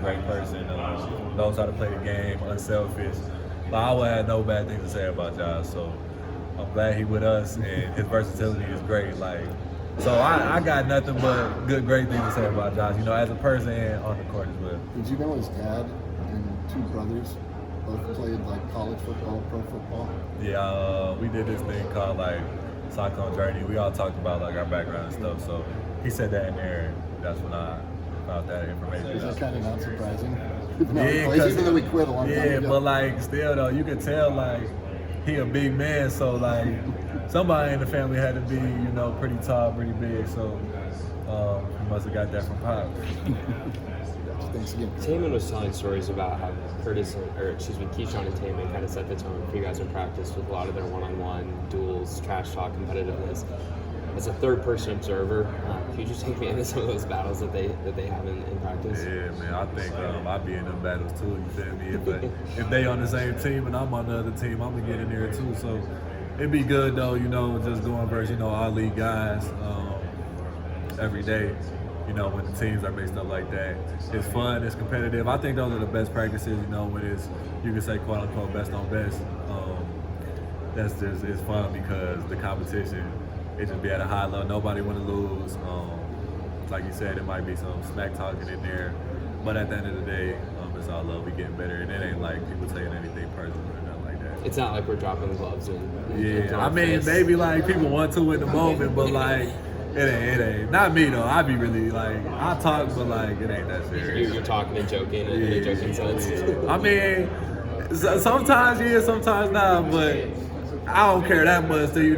great person, knows how to play the game, unselfish. But I would have no bad things to say about Josh. So I'm glad he with us, and his versatility is great. So I got nothing but great things to say about Josh. As a person and on the court as well. Did you know his dad and two brothers both played like college football, pro football? Yeah, we did this thing called Cyclone Journey. We all talked about our background and stuff. So he said that in there, and that's when I found that information. Is that kind of not surprising? Yeah, even though we quit a long time ago. but still though, you could tell he a big man. So somebody in the family had to be pretty tall, pretty big. So he must have got that from Pop. Thanks again. Taman was telling stories about how Keyshawn and Taman kind of set the tone for you guys in practice with a lot of their one-on-one duels, trash talk, competitiveness. As a third-person observer, could you just take me into some of those battles that they have in practice? Yeah, man. I think I'd be in them battles too. You feel me? If they on the same team and I'm on the other team, I'm gonna get in there too. So it'd be good though, just going versus our league guys every day. When the teams are mixed up like that, it's fun. It's competitive. I think those are the best practices. When it's you can say quote unquote best on best. It's fun because the competition. It just be at a high level. Nobody want to lose. Like you said, it might be some smack talking in there, but at the end of the day, it's all love. We getting better, and it ain't like people saying anything personal or nothing like that. It's not like we're dropping gloves and I mean, maybe people want to in the moment, but it ain't. Not me though. I be really I talk, but it ain't that serious. You're talking and joking in a joking sense. I mean, sometimes yeah, sometimes not, but I don't care that much to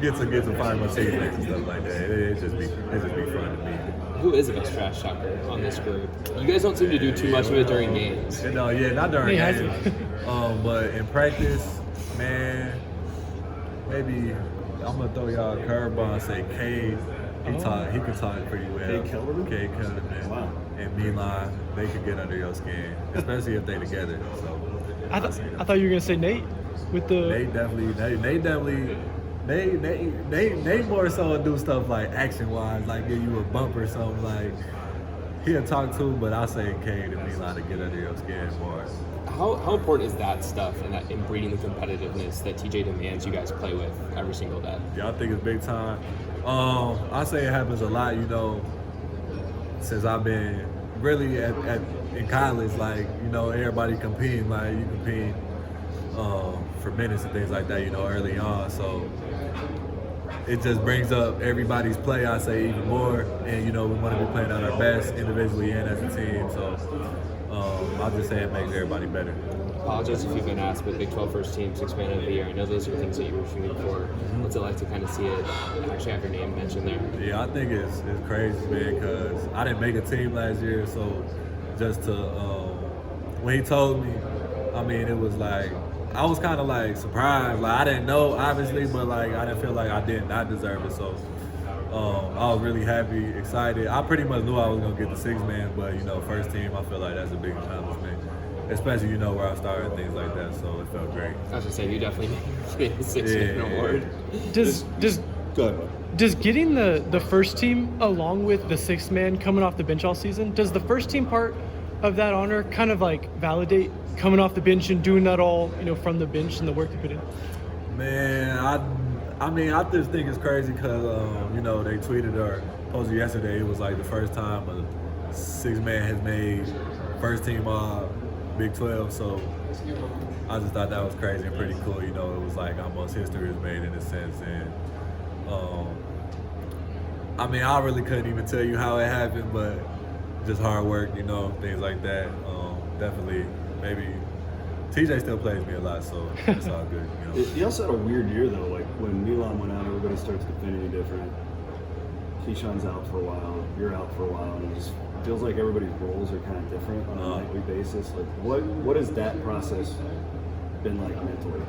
get to find my teammates and stuff like that. It just be fun to me. Who is the best trash talker on this group? You guys don't seem to do too much of it during games. No, yeah, not during games. But in practice, man, maybe I'm gonna throw y'all a curveball and say Cade. He can talk pretty well. Cade Kellerman? Cade Kellerman. Wow. And Milan, they could get under your skin, especially if they together. So I thought you were gonna say Nate with the. They more so do stuff action wise, give you a bump or something. He'll talk to, but I say Cade and Milan to get under your skin more. How important is that stuff in breeding the competitiveness that TJ demands you guys play with every single day? Yeah, I think it's big time. I say it happens a lot, since I've been really in college, everybody competing, you compete for minutes and things like that, early on. So it just brings up everybody's play, I say, even more. And, we want to be playing at our best individually and as a team. So I'll just say it makes everybody better. Apologize if you've been asked, but Big 12 first team, sixth man of the year. I know those are things that you were shooting for. What's it like to kind of see it actually have your name mentioned there? Yeah, I think it's crazy, man, because I didn't make a team last year. So just to, when he told me, I mean, it was I was kind of surprised. I didn't know, obviously, but I didn't feel like I did not deserve it. So I was really happy, excited. I pretty much knew I was gonna get the sixth man, but first team, I feel like that's a big accomplishment, especially where I started and things like that. So it felt great. I was just saying, you definitely made the sixth man award. Does getting the first team along with the sixth man coming off the bench all season, does the first team part of that honor kind of validate coming off the bench and doing that all from the bench and the work you put in? Man, I just think it's crazy because they tweeted or posted yesterday. It was the first time a six man has made first team Big 12. So I just thought that was crazy and pretty cool. It was almost history was made in a sense. And I really couldn't even tell you how it happened, but just hard work, things like that. Definitely, maybe TJ still plays me a lot, so it's all good. He also had a weird year though. When Milan went out, everybody starts defending different. Keyshawn's out for a while, you're out for a while, and it just feels like everybody's roles are kind of different on a nightly basis. What has that process been like mentally?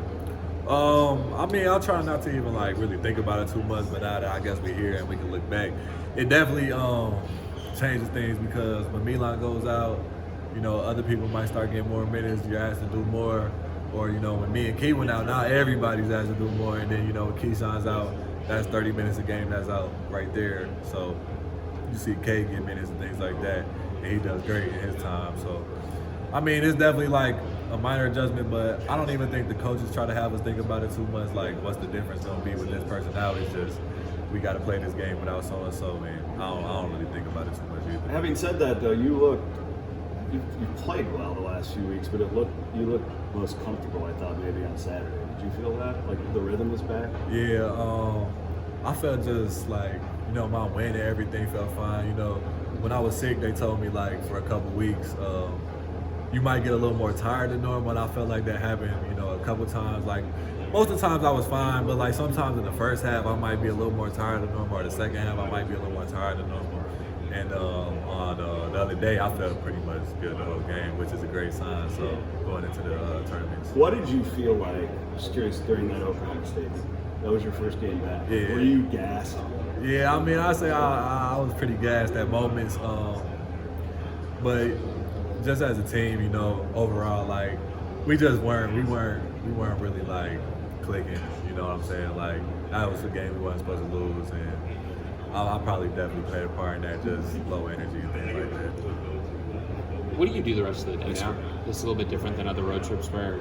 I'll try not to even really think about it too much, but now that I guess we're here and we can look back, it definitely changes things because when Milan goes out, other people might start getting more minutes. You're asked to do more, or when me and Key went out, now everybody's asked to do more. And then when Keyshawn's out, that's 30 minutes a game that's out right there. So you see Kay get minutes and things like that. and he does great in his time. So, I mean, it's definitely like a minor adjustment, but I don't even think the coaches try to have us think about it too much. Like, what's the difference gonna be with this personality? It's just we got to play this game without so and so, and I don't really think about it too much either. Having said that, though, you played well the last few weeks, but you looked most comfortable, I thought, maybe on Saturday. Did you feel that? Like the rhythm was back? Yeah, I felt just like, my win and everything felt fine. When I was sick, they told me like for a couple weeks, you might get a little more tired than normal, and I felt like that happened, a couple times. Like most of the times I was fine, but like sometimes in the first half I might be a little more tired than normal, or the second half I might be a little more tired than normal. And on the other day, I felt pretty much good the whole game, which is a great sign. So going into the tournaments. What did you feel like? Just curious during that Oklahoma State game. That was your first game back. Yeah. Were you gassed? Yeah, I mean, I say I was pretty gassed at moments, but just as a team, overall, like we weren't really like clicking. You know what I'm saying? Like that was a game we wasn't supposed to lose, and I probably definitely played a part in that, just low energy and things like that. What do you do the rest of the day now? This is a little bit different than other road trips where